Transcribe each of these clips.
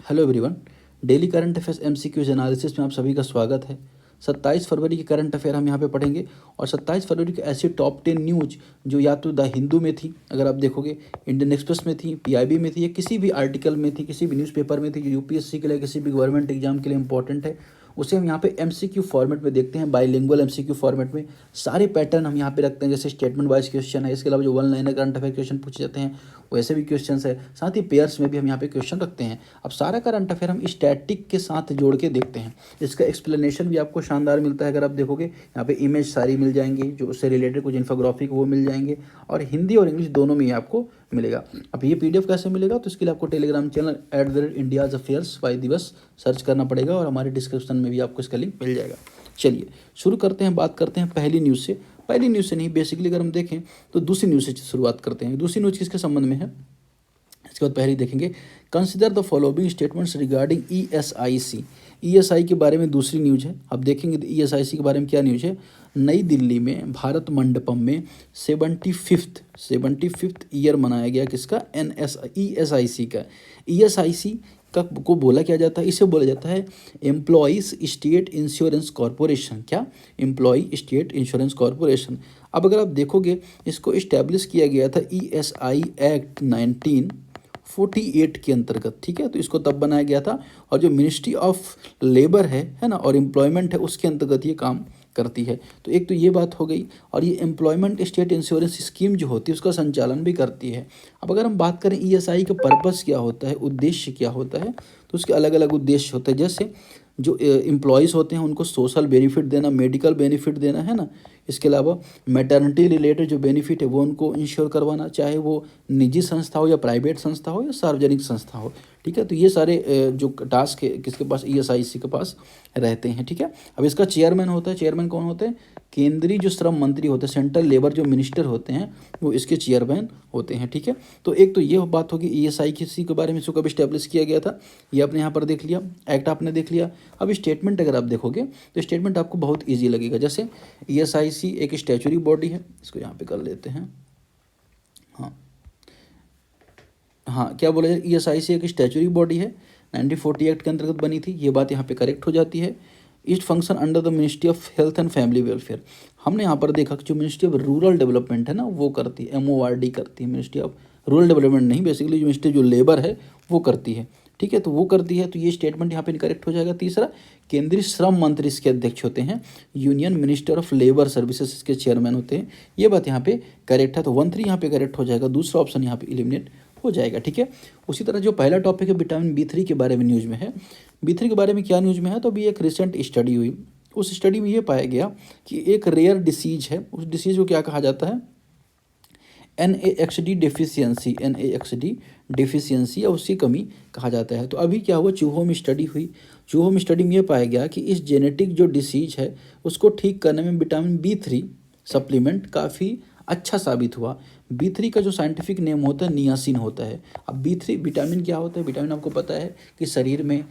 Hello everyone. Daily current affairs MCQs analysis में आप सभी का स्वागत है। 27 फरवरी के करंट अफेयर हम यहाँ पे पढ़ेंगे और 27 फरवरी के ऐसे टॉप 10 न्यूज जो या तो द हिंदू में थी, अगर आप देखोगे इंडियन एक्सप्रेस में थी, पीआईबी में थी, या किसी भी आर्टिकल में थी, किसी भी न्यूज़पेपर में थी जो यूपीएससी के लिए किसी भी गवर्नमेंट एग्जाम के लिए इंपॉर्टेंट है, उसे हम यहाँ पे एमसीक्यू फॉर्मेट में देखते हैं। बाइलिंगुअल एमसीक्यू फॉर्मेट में सारे पैटर्न हम यहाँ पे रखते हैं, जैसे स्टेटमेंट वाइज क्वेश्चन है, इसके अलावा जो one liner current affair question पूछे जाते हैं वैसे भी क्वेश्चन है, साथ ही पेयर्स में भी हम यहाँ पे क्वेश्चन रखते हैं। अब सारा करंट अफेयर हम स्टैटिक के साथ जोड़ के देखते हैं, इसका एक्सप्लेनेशन भी आपको शानदार मिलता है। अगर आप देखोगे यहाँ पे इमेज सारी मिल जाएंगी, जो उससे रिलेटेड कुछ इन्फोग्राफिक वो मिल जाएंगे, और हिंदी और इंग्लिश दोनों में ही आपको मिलेगा। अब ये पीडीएफ कैसे मिलेगा, तो इसके लिए आपको Telegram channel @India's affairs by Divas search करना पड़ेगा और हमारे डिस्क्रिप्शन में भी आपको इसका लिंक मिल जाएगा। चलिए शुरू करते हैं, बात करते हैं पहली न्यूज़ से। पहली न्यूज़ से नहीं, बेसिकली अगर हम देखें तो दूसरी न्यूज़ से शुरुआत करते हैं। दूसरी न्यूज़ किसके संबंध में है, इसके बाद पहले देखेंगे। Consider the following statements regarding ESIC. ESI के बारे में दूसरी न्यूज़ है। अब देखेंगे ईएसआईसी के बारे में क्या न्यूज़ है। नई दिल्ली में भारत मंडपम में 75th ईयर मनाया गया किसका, ईएसआईसी का। ईएसआईसी को बोला क्या जाता है, इसे बोला जाता है एम्प्लॉइज स्टेट इंश्योरेंस कॉरपोरेशन। क्या, एम्प्लॉय स्टेट इंश्योरेंस कॉरपोरेशन। अब अगर आप देखोगे इसको इस्टेब्लिश किया गया था ईएसआई एक्ट 1948 के अंतर्गत, ठीक है। तो इसको तब बनाया गया था, और जो मिनिस्ट्री ऑफ लेबर है ना, और एम्प्लॉयमेंट है, उसके अंतर्गत ये काम करती है। तो एक तो ये बात हो गई, और ये एम्प्लॉयमेंट स्टेट इंश्योरेंस स्कीम जो होती है उसका संचालन भी करती है। अब अगर हम बात करें ईएसआई का पर्पस क्या होता है, उद्देश्य क्या होता है, तो उसके अलग अलग उद्देश्य होते हैं। जैसे जो एम्प्लॉयज़ होते हैं उनको सोशल बेनिफिट देना, मेडिकल बेनिफिट देना, है ना। इसके अलावा मैटरनिटी रिलेटेड जो बेनिफिट है वो उनको इंश्योर करवाना, चाहे वो निजी संस्था हो या प्राइवेट संस्था हो या सार्वजनिक संस्था हो, ठीक है। तो ये सारे जो टास्क है किसके पास, ईएसआईसी के पास रहते हैं, ठीक है। अब इसका चेयरमैन होता है, चेयरमैन कौन होते हैं, केंद्रीय जो श्रम मंत्री होते हैं, सेंट्रल लेबर जो मिनिस्टर होते हैं वो इसके चेयरमैन होते हैं, ठीक है। तो एक तो ये बात होगी ईएसआई किसी के बारे में, इसको कब इस्टेब्लिश किया गया था, ये आपने यहाँ पर देख लिया, एक्ट आपने देख लिया। अब स्टेटमेंट अगर आप देखोगे तो स्टेटमेंट आपको बहुत ईजी लगेगा। जैसे ईएसआईसी एक स्टैचुरी बॉडी है, इसको यहाँ पे कर लेते हैं। हाँ हाँ, क्या बोला जाए, ईएसआईसी एक स्टैचुरी बॉडी है, 1940 एक्ट के अंतर्गत बनी थी, ये बात यहाँ पे करेक्ट हो जाती है। It function under the ministry of health and family welfare. हमने यहाँ पर देखा कि जो मिनिस्ट्री ऑफ रूरल डेवलपमेंट है ना वो करती है, MORD करती है, मिनिस्ट्री ऑफ रूरल डेवलपमेंट नहीं, बेसिकली जो मिनिस्ट्री जो लेबर है वो करती है, ठीक है। तो वो करती है, तो ये स्टेटमेंट यहाँ पे करेक्ट हो जाएगा। तीसरा, केंद्रीय श्रम मंत्री इसके अध्यक्ष होते हैं, union minister of labour services इसके चेयरमैन होते हैं, ये बात यहाँ पे करेक्ट है। तो 1-3 यहाँ पे करेक्ट हो जाएगा, दूसरा ऑप्शन यहाँ पे एलिमिनेट हो जाएगा, ठीक है। उसी तरह जो पहला टॉपिक है विटामिन B3 के बारे में न्यूज़ में है। B3 के बारे में क्या न्यूज़ में है, तो अभी एक रिसेंट स्टडी हुई, उस स्टडी में ये पाया गया कि एक रेयर डिसीज है, उस डिसीज को क्या कहा जाता है, NAXD डिफिशियंसी या उसकी कमी कहा जाता है। तो अभी क्या हुआ, चूहों में स्टडी हुई, चूहों में स्टडी में ये पाया गया कि इस जेनेटिक जो डिसीज है उसको ठीक करने में विटामिन B3 सप्लीमेंट काफ़ी अच्छा साबित हुआ। B3 का जो साइंटिफिक नेम होता है नियासिन होता है। अब B3 विटामिन क्या होता है, विटामिन आपको पता है कि शरीर में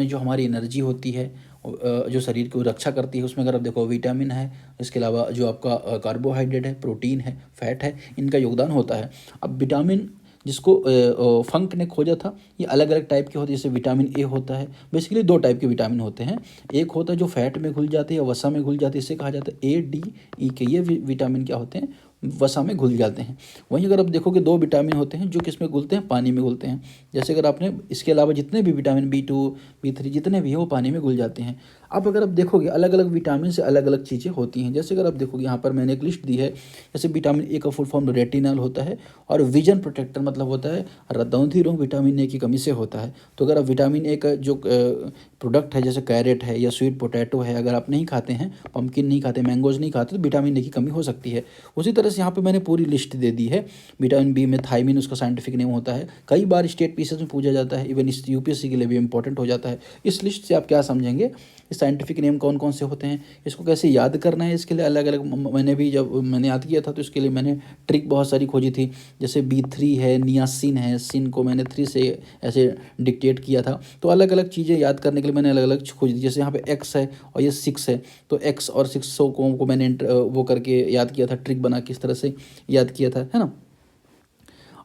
जो हमारी एनर्जी होती है, जो शरीर की रक्षा करती है, उसमें अगर आप देखो विटामिन है, इसके अलावा जो आपका कार्बोहाइड्रेट है, प्रोटीन है, फैट है, इनका योगदान होता है। अब विटामिन जिसको फंक ने खोजा था, ये अलग अलग टाइप के होते हैं। जैसे विटामिन ए होता है, बेसिकली 2 टाइप के विटामिन होते हैं, एक होता है जो फैट में घुल जाते हैं या वसा में घुल जाते हैं, इसे कहा जाता है ADE के, ये विटामिन क्या होते हैं, वसा में घुल जाते हैं। वहीं अगर आप देखोगे 2 विटामिन होते हैं जो किस में घुलते हैं, पानी में घुलते हैं। जैसे अगर आपने इसके अलावा जितने भी विटामिन B2 B3 जितने भी हैं वो पानी में घुल जाते हैं। अब अगर आप देखोगे अलग अलग विटामिन से अलग अलग चीज़ें होती हैं। जैसे अगर आप देखोगे यहाँ पर मैंने एक लिस्ट दी है, जैसे विटामिन ए का फुल फॉर्म रेटिनल होता है, और विजन प्रोटेक्टर मतलब होता है रतौंधी रोग विटामिन ए की कमी से होता है। तो अगर आप विटामिन ए का जो प्रोडक्ट है, जैसे कैरेट है या स्वीट पोटैटो है, अगर आप नहीं खाते हैं, पम्पकिन नहीं खाते, मैंगोज नहीं खाते, तो विटामिन ए की कमी हो सकती है। उसी तरह से यहाँ पे मैंने पूरी लिस्ट दे दी है। विटामिन बी में थायमिन उसका साइंटिफिक नेम होता है, कई बार स्टेट पीसेस में पूछा जाता है, इवन इस यूपीएससी के लिए भी इंपॉर्टेंट हो जाता है। इस लिस्ट से आप क्या समझेंगे, इस साइंटिफिक नेम कौन कौन से होते हैं, इसको कैसे याद करना है, इसके लिए अलग अलग मैंने भी जब मैंने याद किया था तो इसके लिए मैंने ट्रिक बहुत सारी खोजी थी। जैसे B3 है, नियासिन है, सिन को मैंने 3 से ऐसे डिक्टेट किया था। तो अलग अलग चीज़ें याद करने के लिए मैंने अलग अलग खोजी थी। जैसे यहाँ पे X है और ये 6 है, तो X और 6 को मैंने वो करके याद किया था, ट्रिक बना किस तरह से याद किया था, है ना।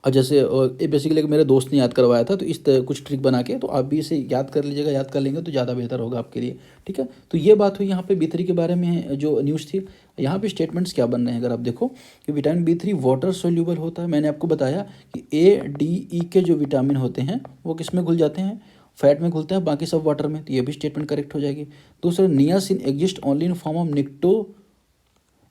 और जैसे ये बेसिकली मेरे दोस्त ने याद करवाया था, तो इस तरह कुछ ट्रिक बना के तो आप भी इसे याद कर लीजिएगा, याद कर लेंगे तो ज़्यादा बेहतर होगा आपके लिए, ठीक है। तो ये बात हुई यहाँ पे B3 के बारे में जो न्यूज़ थी। यहाँ पे स्टेटमेंट्स क्या बन रहे हैं अगर आप देखो कि विटामिन B3 वाटर सोल्यूबल होता है। मैंने आपको बताया कि A, D, E के जो विटामिन होते हैं वो किस में घुल जाते हैं, फैट में घुलते हैं, बाकी सब वाटर में, तो ये भी स्टेटमेंट करेक्ट हो जाएगी। दूसरा, niacin exist only in form of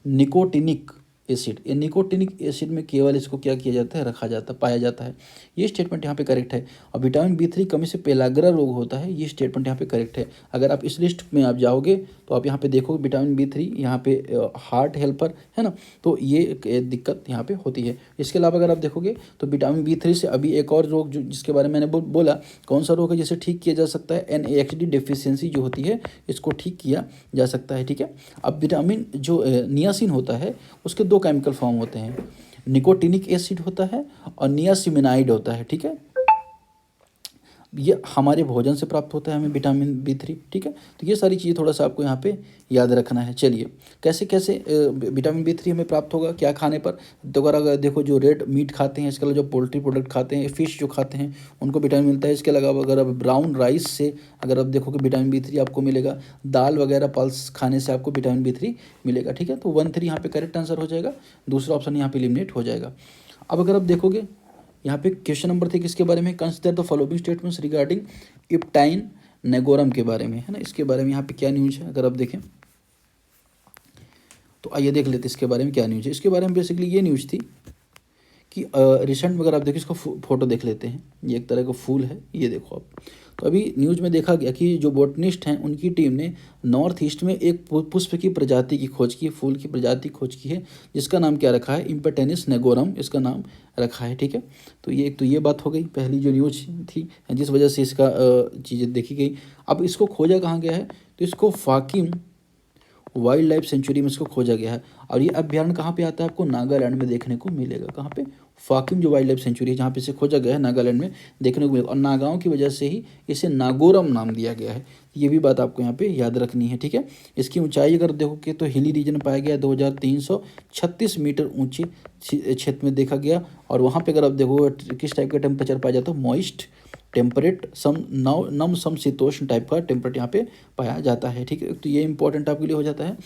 nicotinic acid, ये निकोटिनिक एसिड में केवल इसको क्या किया जाता है, रखा जाता, पाया जाता है। ये स्टेटमेंट यहाँ पे करेक्ट है। और विटामिन B3 कमी से पेलाग्रा रोग होता है, ये स्टेटमेंट यहाँ पे करेक्ट है। अगर आप इस लिस्ट में आप जाओगे तो आप यहाँ पे देखोगे विटामिन B3 यहाँ पे हार्ट हेल्पर है ना, तो ये एक दिक्कत यहाँ पे होती है। इसके अलावा अगर आप देखोगे तो विटामिन B3 से अभी एक और रोग जो जिसके बारे में मैंने बोला, कौन सा रोग है जिसे ठीक किया जा सकता है, NADH डिफिशियंसी जो होती है, इसको ठीक किया जा सकता है, ठीक है। अब विटामिन जो नियासिन होता है उसके दो केमिकल फॉर्म होते हैं, निकोटिनिक एसिड होता है और नियासिमिनाइड होता है, ठीक है। ये हमारे भोजन से प्राप्त होता है हमें विटामिन B3, ठीक है। तो ये सारी चीज़ें थोड़ा सा आपको यहाँ पे याद रखना है। चलिए, कैसे कैसे विटामिन B3 हमें प्राप्त होगा, क्या खाने पर, तो अगर देखो जो रेड मीट खाते हैं, इसके अलावा जो पोल्ट्री प्रोडक्ट खाते हैं, फिश जो खाते हैं, उनको विटामिन मिलता है। इसके अलावा अगर आप ब्राउन राइस से अगर आप देखो कि विटामिन B3 आपको मिलेगा, दाल वगैरह पल्स खाने से आपको विटामिन B3 मिलेगा, ठीक है। तो 1-3 यहाँ पे करेक्ट आंसर हो जाएगा, दूसरा ऑप्शन यहाँ पे एलिमिनेट हो जाएगा। अब अगर आप देखोगे यहाँ पे क्वेश्चन नंबर 3 किसके बारे में, consider the following statements regarding इप्टाइन नेगोरम के बारे में, है ना। इसके बारे में यहाँ पे क्या न्यूज़ है अगर आप देखें तो आइए देख लेते हैं इसके बारे में क्या न्यूज़ है। इसके बारे में बेसिकली ये न्यूज़ थी कि रिसेंट में अगर आप देखो, इसको फोटो देख लेते हैं, ये एक तरह का फूल है, ये देखो आप। तो अभी न्यूज़ में देखा गया कि जो बोटनिस्ट हैं उनकी टीम ने नॉर्थ ईस्ट में एक पुष्प की प्रजाति की खोज की है, फूल की प्रजाति खोज की है, जिसका नाम क्या रखा है, इम्पेटेनिस नेगोरम इसका नाम रखा है, ठीक है। तो ये एक तो ये बात हो गई पहली जो न्यूज़ थी जिस वजह से इसका चीज़ें देखी गई। अब इसको खोजा कहाँ गया है, तो इसको फाकिम वाइल्ड लाइफ सेंचुरी में इसको खोजा गया है। और ये अभ्यारण्य कहाँ पे आता है, आपको नागालैंड में देखने को मिलेगा। कहाँ पे, फाकिम जो वाइल्ड लाइफ सेंचुरी है जहाँ पे इसे खोजा गया है, नागालैंड में देखने को मिलेगा। और नागाओं की वजह से ही इसे नागोरम नाम दिया गया है, ये भी बात आपको यहाँ पे याद रखनी है, ठीक है। इसकी ऊंचाई अगर देखोगे तो हिली रीजन में पाया गया 2336 मीटर ऊंचे क्षेत्र में देखा गया। और वहाँ पे अगर आप देखोगे किस टाइप का टेम्परेचर पाया जाता है, मॉइस्ट टेम्परेट नम समशीतोष्ण टाइप का टेम्परेट यहाँ पे पाया जाता है, ठीक है। तो ये इंपॉर्टेंट आपके लिए हो जाता है।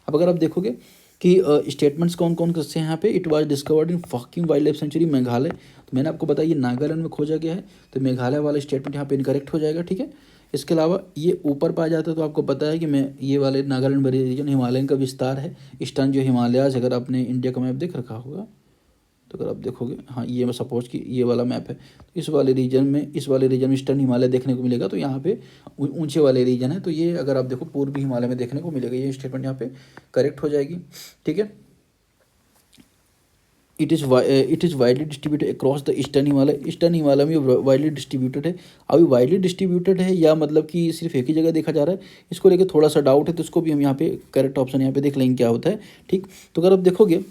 अब अगर आप देखोगे कि स्टेटमेंट्स कौन कौन से हैं यहाँ पे, it was discovered in Fakim wildlife लाइफ सेंचुरी मेघालय, तो मैंने आपको बताया ये नागालैंड में खोजा गया है, तो मेघालय वाला स्टेटमेंट यहाँ पे इनकरेक्ट हो जाएगा, ठीक है। इसके अलावा ये ऊपर पाया जाता है, तो आपको पता है कि मैं ये वाले नागालैंड रीजन हिमालयन का विस्तार है, ईस्टर्न जो हिमालयाज, अगर आपने इंडिया का मैप देख रखा होगा तो अगर आप देखोगे, हाँ ये मैं सपोज कि ये वाला मैप है, इस वाले रीजन में ईस्टर्न हिमालय देखने को मिलेगा। तो यहाँ पे ऊंचे वाले रीजन है, तो ये अगर आप देखो पूर्वी हिमालय में देखने को मिलेगा, ये स्टेटमेंट यहाँ पे करेक्ट हो जाएगी, ठीक है। It is widely distributed across the eastern Himalaya में वाइडली डिस्ट्रीब्यूटेड है। अभी वाइडली डिस्ट्रीब्यूटेड है या मतलब कि सिर्फ एक ही जगह देखा जा रहा है, इसको लेकर थोड़ा सा डाउट है, तो इसको भी हम यहाँ पे करेक्ट ऑप्शन यहाँ पे देख लेंगे क्या होता है, ठीक। तो अगर आप देखोगे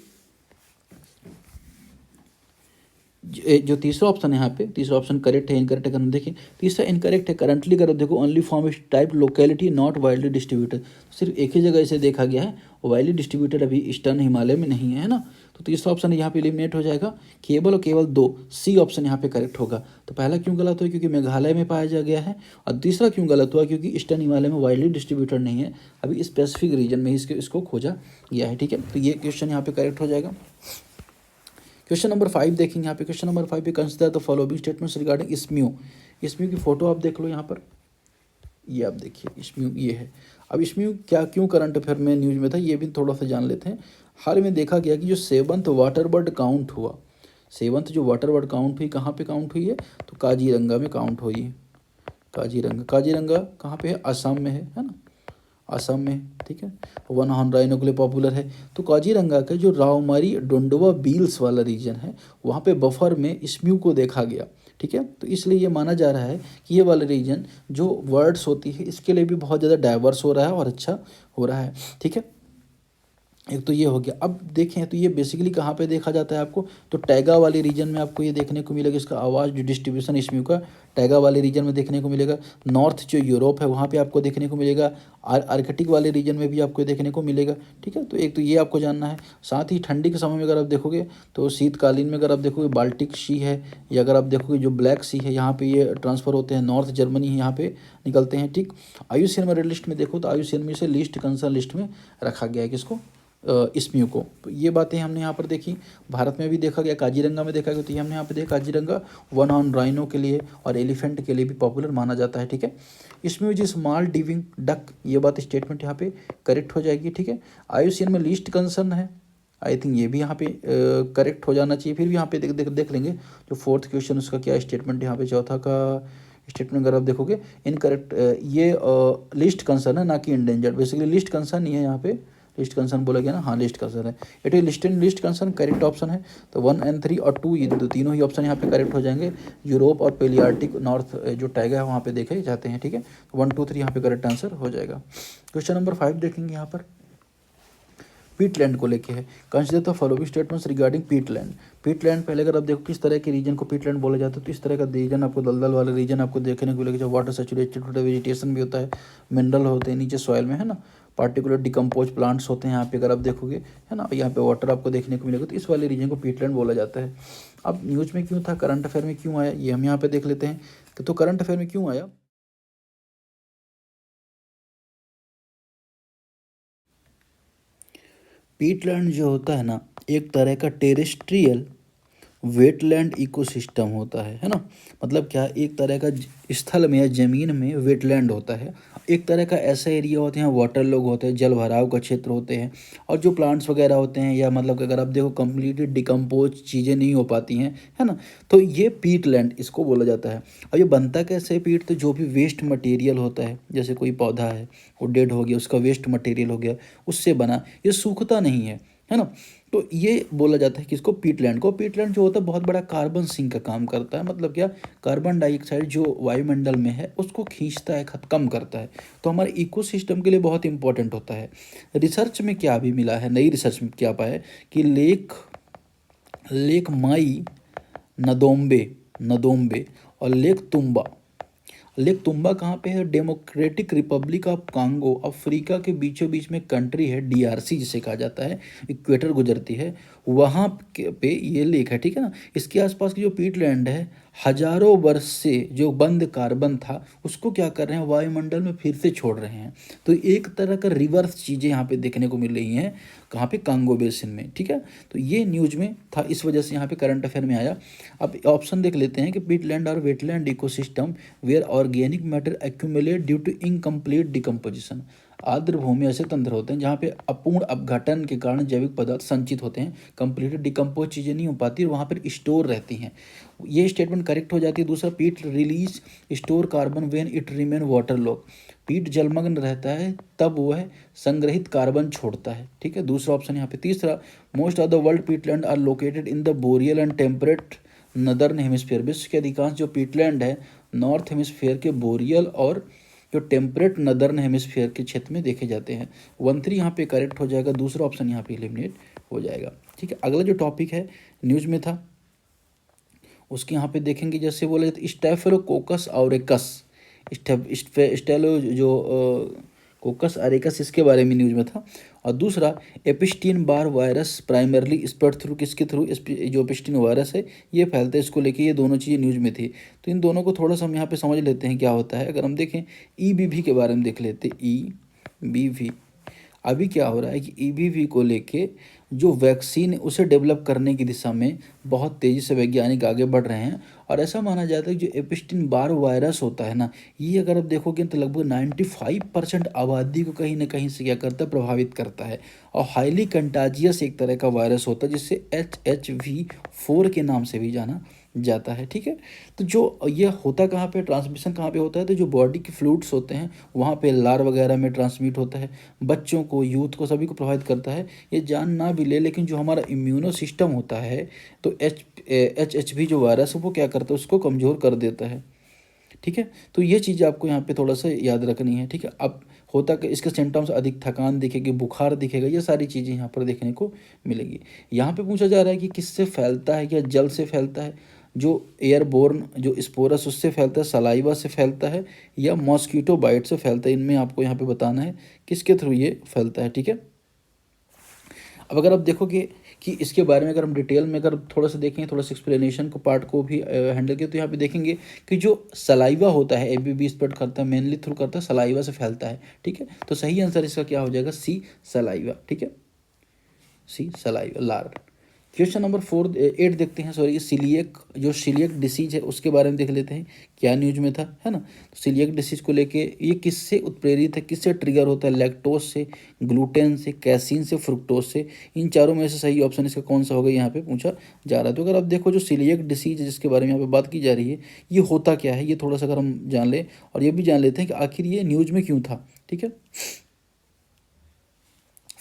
जो तीसरा ऑप्शन है यहाँ पे, तीसरा ऑप्शन करेक्ट है, इनकरेक्ट है, अगर हम देखें तीसरा इनकरेक्ट है। करंटली अगर देखो ओनली फॉर्म इस type locality not widely distributed, सिर्फ एक ही जगह इसे देखा गया है, वाइडली डिस्ट्रीब्यूटेड अभी ईस्टर्न हिमालय में नहीं है ना। तो तीसरा ऑप्शन यहाँ पे एलिमिनेट हो जाएगा, केवल और केवल 2 सी ऑप्शन यहाँ पे करेक्ट होगा। तो पहला क्यों गलत हुआ, क्योंकि मेघालय में पाया जा गया है, और तीसरा क्यों गलत हुआ, क्योंकि ईस्टर्न हिमालय में वाइडली डिस्ट्रीब्यूटेड नहीं है, अभी स्पेसिफिक रीजन में इसको खोजा गया है, ठीक है। तो ये क्वेश्चन यहाँ पे करेक्ट हो जाएगा। क्वेश्चन नंबर 5 देखेंगे यहाँ पे। क्वेश्चन नंबर 5 पे consider the following statements regarding इस्म्यू की फोटो आप देख लो यहाँ पर, ये आप देखिए इस्म्यू ये है। अब इस्म्यू क्या क्यों करंट अफेयर में न्यूज़ में था, ये भी थोड़ा सा जान लेते हैं। हाल में देखा गया कि जो 7th वाटर बर्ड काउंट हुआ, 7th जो वाटर बर्ड काउंट हुई, कहाँ पे काउंट हुई है, तो काजीरंगा में काउंट हुई है। काजीरंगा कहाँ पे है, असम में है ना, असम में, ठीक है। वन हॉर्न राइनो के लिए पॉपुलर है। तो काजीरंगा का जो रावमारी डोंडवा बील्स वाला रीजन है, वहाँ पे बफर में इस्म्यू को देखा गया, ठीक है। तो इसलिए ये माना जा रहा है कि ये वाला रीजन जो वर्ड्स होती है इसके लिए भी बहुत ज़्यादा डाइवर्स हो रहा है और अच्छा हो रहा है, ठीक है। एक तो ये हो गया। अब देखें तो ये बेसिकली कहाँ पे देखा जाता है आपको, तो टैगा वाले रीजन में आपको ये देखने को मिलेगा। इसका आवाज़ जो डिस्ट्रीब्यूशन इसमें का टैगा वाले रीजन में देखने को मिलेगा। नॉर्थ जो यूरोप है वहाँ पे आपको देखने को मिलेगा। आर्कटिक वाले रीजन में भी आपको देखने को मिलेगा। ठीक है, तो एक तो ये आपको जानना है। साथ ही ठंडी के समय में अगर आप देखोगे तो शीतकालीन में अगर आप देखोगे बाल्टिक सी है, या अगर आप देखोगे जो ब्लैक सी है यहाँ पे ये ट्रांसफ़र होते हैं। नॉर्थ जर्मनी यहाँ पे निकलते हैं। ठीक, आयुसीएन में रेड लिस्ट में देखो तो आयुसीएन में से लीस्ट कंसर्न लिस्ट में रखा गया है किसको, इसमियों को। तो ये बातें हमने यहाँ पर देखी। भारत में भी देखा गया, काजीरंगा में देखा गया, तो ये हमने यहाँ पे देखा काजीरंगा वन ऑन राइनो के लिए और एलिफेंट के लिए भी पॉपुलर माना जाता है। ठीक है, इसमें जो स्मॉल डिविंग डक, ये बात स्टेटमेंट यहाँ पे करेक्ट हो जाएगी। ठीक है, आयुसीएन में लीस्ट कंसर्न है, आई थिंक ये भी यहाँ पे करेक्ट हो जाना चाहिए। फिर भी यहाँ पे देख लेंगे जो फोर्थ क्वेश्चन उसका क्या स्टेटमेंट यहाँ पे, चौथा का स्टेटमेंट अगर आप देखोगे इनकरेक्ट, ये लिस्ट कंसर्न है ना कि इंडेंजर्ड। बेसिकली लिस्ट कंसर्न नहीं है यहाँ पे, लिस्ट कंसर्न बोला गया ना, हाँ लिस्ट कंसर्न है। It is list concern correct option है। तो 1 और 3 और 2 ये तीनों ही ऑप्शन यहाँ पे करेक्ट हो जाएंगे। यूरोप और पेलियार्टिक नॉर्थ जो टैगा है वहाँ पे देखे जाते हैं। ठीक है, 1, 2, 3 यहाँ पे करेक्ट आंसर हो जाएगा। क्वेश्चन नंबर 5 देखेंगे यहाँ पर, पीटलैंड को लेके है। Consider the following statements regarding Peatland. Peatland पहले अगर आप देखो किस तरह के रीजन को पीटलैंड बोला जाता है, तो इस तरह का रीजन आपको दलदल वाला रीजन आपको देखने को मिलेगा, जो वाटर सैचुरेटेड होता है, वेजिटेशन भी होता है, मिनरल होते हैं नीचे सॉइल में, है ना, पार्टिकुलर डिकम्पोज प्लांट्स होते हैं यहाँ पे अगर आप देखोगे, है ना, यहाँ पे वाटर आपको देखने को मिलेगा। तो इस वाले रीजन को पीटलैंड बोला जाता है। अब न्यूज़ में क्यों था, करंट अफेयर में क्यों आया, ये हम यहाँ पे देख लेते हैं। तो करंट अफेयर में क्यों आया, पीटलैंड जो होता है ना एक तरह का टेरेस्ट्रियल वेटलैंड इकोसिस्टम होता है ना। मतलब क्या, एक तरह का स्थल में या ज़मीन में वेटलैंड होता है, एक तरह का ऐसा एरिया होते हैं, वाटर लोग होते हैं, जल भराव का क्षेत्र होते हैं, और जो प्लांट्स वगैरह होते हैं, या मतलब अगर आप देखो कम्प्लीटली डिकम्पोज चीज़ें नहीं हो पाती हैं, है ना, तो ये पीट लैंड इसको बोला जाता है। अब ये बनता कैसे है पीट, तो जो भी वेस्ट मटेरियल होता है, जैसे कोई पौधा है वो डेड हो गया, उसका वेस्ट मटेरियल हो गया, उससे बना, ये सूखता नहीं है ना। तो ये बोला जाता है कि इसको पीटलैंड को। पीटलैंड जो होता है बहुत बड़ा कार्बन सिंक का काम करता है। मतलब क्या, कार्बन डाइऑक्साइड जो वायुमंडल में है उसको खींचता है, कम करता है। तो हमारे इकोसिस्टम के लिए बहुत इंपॉर्टेंट होता है। रिसर्च में क्या भी मिला है, नई रिसर्च में क्या पाया है कि लेक माई नदोम्बे नदोम्बे और लेक तुम्बा कहाँ पे है, democratic Republic of Congo, Africa के बीचों बीच में कंट्री है, डीआरसी जिसे कहा जाता है, इक्वेटर गुजरती है वहाँ पे ये लेक है। ठीक है ना, इसके आसपास की जो पीटलैंड है, हजारों वर्ष से जो बंद कार्बन था उसको क्या कर रहे हैं, वायुमंडल में फिर से छोड़ रहे हैं। तो एक तरह का रिवर्स चीज़ें यहाँ पे देखने को मिल रही हैं, कहाँ पे, कांगो बेसिन में। ठीक है, तो ये न्यूज़ में था, इस वजह से यहाँ पे करंट अफेयर में आया। अब ऑप्शन देख लेते हैं कि पीटलैंड और wetland ecosystem where organic matter accumulate due to incomplete decomposition. आर्द्र भूमि ऐसे तंत्र होते हैं जहाँ पे अपूर्ण अपघटन के कारण जैविक पदार्थ संचित होते हैं, कंप्लीट डिकम्पोज चीज़ें नहीं हो पाती और वहाँ पर स्टोर रहती हैं। ये स्टेटमेंट करेक्ट हो जाती है। दूसरा, पीट release store carbon when it remain water lock. पीट जलमग्न रहता है तब वह संग्रहित कार्बन छोड़ता है। ठीक है, दूसरा ऑप्शन यहाँ पे। तीसरा, most of the world peatland are located in the boreal and temperate northern hemisphere. विश्व के अधिकांश जो पीटलैंड है नॉर्थ हेमिस्फीयर के बोरियल और जो टेम्परेट नदर्न हेमिस्फीयर के क्षेत्र में देखे जाते हैं। 1, 3 यहाँ पे करेक्ट हो जाएगा, दूसरा ऑप्शन यहाँ पे एलिमिनेट हो जाएगा। ठीक है, अगला जो टॉपिक है न्यूज़ में था उसके यहाँ पे देखेंगे, जैसे बोला जाता है स्टेफिलोकोकस ऑरिकस, स्टेलो जो कोकस अरेकस, इसके बारे में न्यूज़ में था। और दूसरा, Epstein Barr virus primarily spread through, किसके थ्रू, जो एपिस्टीन वायरस है ये फैलता है, इसको लेके ये दोनों चीज़ें न्यूज़ में थी। तो इन दोनों को थोड़ा सा हम यहाँ पे समझ लेते हैं क्या होता है। अगर हम देखें ईबीवी के बारे में देख लेते, ईबीवी अभी क्या हो रहा है कि ईबीवी को लेके जो वैक्सीन उसे डेवलप करने की दिशा में बहुत तेज़ी से वैज्ञानिक आगे बढ़ रहे हैं। और ऐसा माना जाता है कि जो एपिस्टीन बार वायरस होता है ना, ये अगर आप देखोगे तो लगभग 95% आबादी को कहीं ना कहीं से क्या करता है, प्रभावित करता है। और हाईली कंटाजियस एक तरह का वायरस होता है जिससे HHV4 के नाम से भी जाना जाता है। ठीक है, तो जो ये होता कहाँ पे, ट्रांसमिशन कहाँ पे होता है, तो जो बॉडी के फ्लूइड्स होते हैं वहाँ पे लार वगैरह में ट्रांसमिट होता है, बच्चों को, यूथ को, सभी को प्रभावित करता है। ये जान ना भी ले, लेकिन जो हमारा इम्यूनो सिस्टम होता है तो HHV जो वायरस है वो क्या करता है, उसको कमज़ोर कर देता है। ठीक है। तो ये चीज़ आपको यहाँ पे थोड़ा सा याद रखनी है, ठीक है। अब होता कि इसके सिम्टम्स अधिक थकान दिखेगी, बुखार दिखेगा, ये सारी चीज़ें यहाँ पर देखने को मिलेगी। यहाँ पे पूछा जा रहा है कि किससे फैलता है, क्या जल से फैलता है, जो एयरबोर्न जो स्पोरस उससे फैलता है, सलाइवा से फैलता है, या मॉस्कीटो बाइट से फैलता है। इनमें आपको यहाँ पे बताना है किसके थ्रू ये फैलता है, ठीक है। अब अगर आप देखोगे कि इसके बारे में अगर हम डिटेल में अगर थोड़ा सा देखें, थोड़ा सा एक्सप्लेनेशन को पार्ट को भी हैंडल किया, तो यहाँ पे देखेंगे कि जो सलाइवा होता है एबीबी स्प्रेड करता है, मेनली थ्रू करता है, सलाइवा से फैलता है, ठीक है। तो सही आंसर इसका क्या हो जाएगा, सी सलाइवा, ठीक है, सी सलाइवा लार। क्वेश्चन नंबर 8 देखते हैं, सॉरी सीलियक, जो सीलियक डिसीज है उसके बारे में देख लेते हैं क्या न्यूज में था, है ना। तो सीलियक डिसीज को लेके ये किससे उत्प्रेरित है, किससे ट्रिगर होता है, लैक्टोज से, ग्लूटेन से, कैसीन से, फ्रुक्टोज से। इन चारों में से सही ऑप्शन इसका कौन सा होगा, यहाँ पे पूछा जा रहा है। तो अगर आप देखो जो सीलियक डिसीज जिसके बारे में यहाँ पे बात की जा रही है, ये होता क्या है, ये थोड़ा सा अगर हम जान लें और ये भी जान लेते हैं कि आखिर ये न्यूज में क्यों था, ठीक है।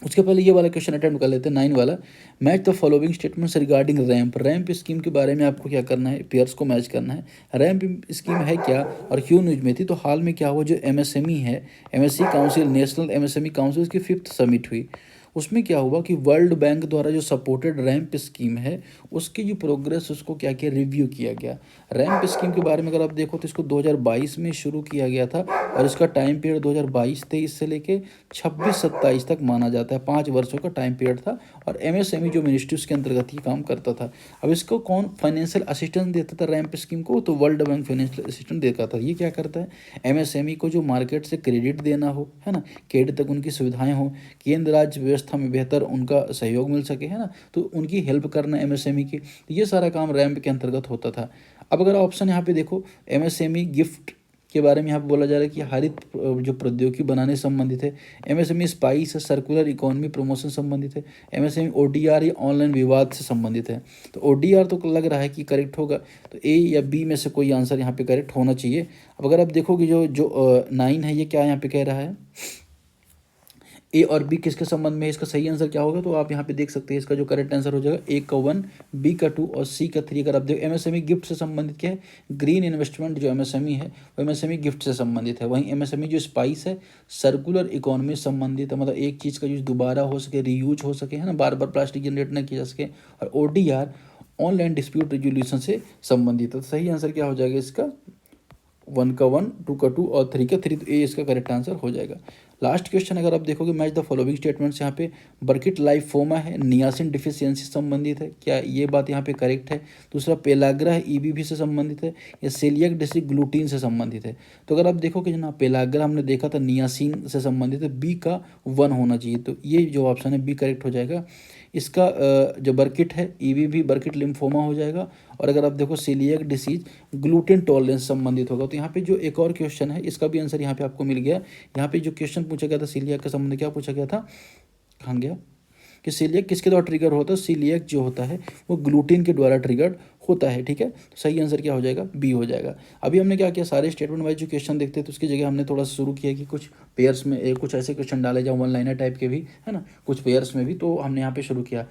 उसके पहले ये वाला क्वेश्चन अटेम्प्ट कर लेते हैं 9 वाला। Match the following statements regarding ramp. Ramp scheme के बारे में आपको क्या करना है, पेयर्स को मैच करना है। रैंप स्कीम है क्या और क्यों न्यूज में थी। तो हाल में क्या हुआ, जो एमएसएमई है, MSc council, national MSME council की 5th समिट हुई। उसमें क्या हुआ कि वर्ल्ड बैंक द्वारा जो सपोर्टेड रैंप स्कीम है उसकी जो प्रोग्रेस उसको क्या किया, रिव्यू किया गया। रैंप स्कीम के बारे में अगर आप देखो तो इसको 2022 में शुरू किया गया था और इसका टाइम पीरियड 2022-23 से लेके 26-27 तक माना जाता है। 5 वर्षों का टाइम पीरियड था और एमएसएमई जो मिनिस्ट्री उसके अंतर्गत ही काम करता था। अब इसको कौन फाइनेंशियल असिस्टेंस देता था रैंप स्कीम को, तो वर्ल्ड बैंक फाइनेंशियल असिस्टेंस देता था। ये क्या करता है, एमएसएमई को जो मार्केट से क्रेडिट देना हो, है ना, क्रेडिट तक उनकी सुविधाएं हो, केंद्र राज्य व्यवस्था में बेहतर उनका सहयोग मिल सके, है ना, तो उनकी हेल्प करना एमएसएमई की, तो ये सारा काम रैंप के अंतर्गत होता था। अब अगर ऑप्शन यहाँ पे देखो, एमएसएमई गिफ्ट के बारे में यहाँ पे बोला जा रहा है कि हरित जो प्रौद्योगिकी बनाने से संबंधित है। एमएसएमई स्पाइस है, सर्कुलर इकोनॉमी प्रमोशन संबंधित है। एमएसएमई ओडीआर या ऑनलाइन विवाद से संबंधित है। तो ओडीआर तो लग रहा है कि करेक्ट होगा, तो ए या बी में से कोई आंसर यहाँ पे करेक्ट होना चाहिए। अब अगर आप देखोगे जो जो 9 है, ये क्या यहाँ पे कह रहा है, ए और बी किसके संबंध में है, इसका सही आंसर क्या होगा। तो आप यहाँ पे देख सकते हैं इसका जो करेक्ट आंसर हो जाएगा, ए का 1, बी का 2 और सी का 3। अगर आप देखो एमएसएमई गिफ्ट से संबंधित क्या है, ग्रीन इन्वेस्टमेंट जो एमएसएमई है वो एमएसएमई गिफ्ट से संबंधित है। वहीं एमएसएमई जो स्पाइस है सर्कुलर इकोनॉमी से संबंधित है, मतलब एक चीज़ का यूज दोबारा हो सके, रीयूज हो सके, है ना, बार बार प्लास्टिक जनरेट ना किया जा सके। और ओडीआर ऑनलाइन डिस्प्यूट रेजोल्यूशन से संबंधित है। तो सही आंसर क्या हो जाएगा इसका, 1 का 1, 2 का 2 और 3 का 3। तो ए इसका करेक्ट आंसर हो जाएगा। लास्ट क्वेश्चन अगर आप देखोगे, मैच द फॉलोइंग स्टेटमेंट्स, यहाँ पे बर्किट लाइफोमा है, नियासिन डिफिशियंसी से संबंधित है, क्या ये बात यहाँ पे करेक्ट है। दूसरा पेलाग्रा है, ईबीवी से संबंधित है, या सेलियक डिसीज ग्लूटीन से संबंधित है। तो अगर आप देखोगे जना पेलाग्रा हमने देखा था नियासिन से संबंधित है, बी का 1 होना चाहिए। तो ये जो ऑप्शन है बी करेक्ट हो जाएगा। इसका जो बर्किट है ईबीवी बर्किट लिम्फोमा हो जाएगा। और अगर आप देखो सीलियक डिसीज ग्लूटेन टॉलरेंस संबंधित होगा। तो यहाँ पे जो एक और क्वेश्चन है इसका भी आंसर यहाँ पे आपको मिल गया। यहाँ पे जो क्वेश्चन पूछा गया था सीलियक के संबंध में, क्या पूछा गया था, कहाँ गया, कि सीलियक किसके द्वारा ट्रिगर होता है। सीलियक जो होता है वो ग्लूटीन के द्वारा ट्रिगर्ड होता है, ठीक है। तो सही आंसर क्या हो जाएगा, बी हो जाएगा। अभी हमने क्या किया, सारे स्टेटमेंट वाइज जो क्वेश्चन देखते हैं तो उसकी जगह हमने थोड़ा सा शुरू किया कि कुछ पेयर्स में कुछ ऐसे क्वेश्चन डाले जाओ, 1 लाइनर टाइप के भी, है ना, कुछ पेयर्स में भी, तो हमने यहाँ पे शुरू किया।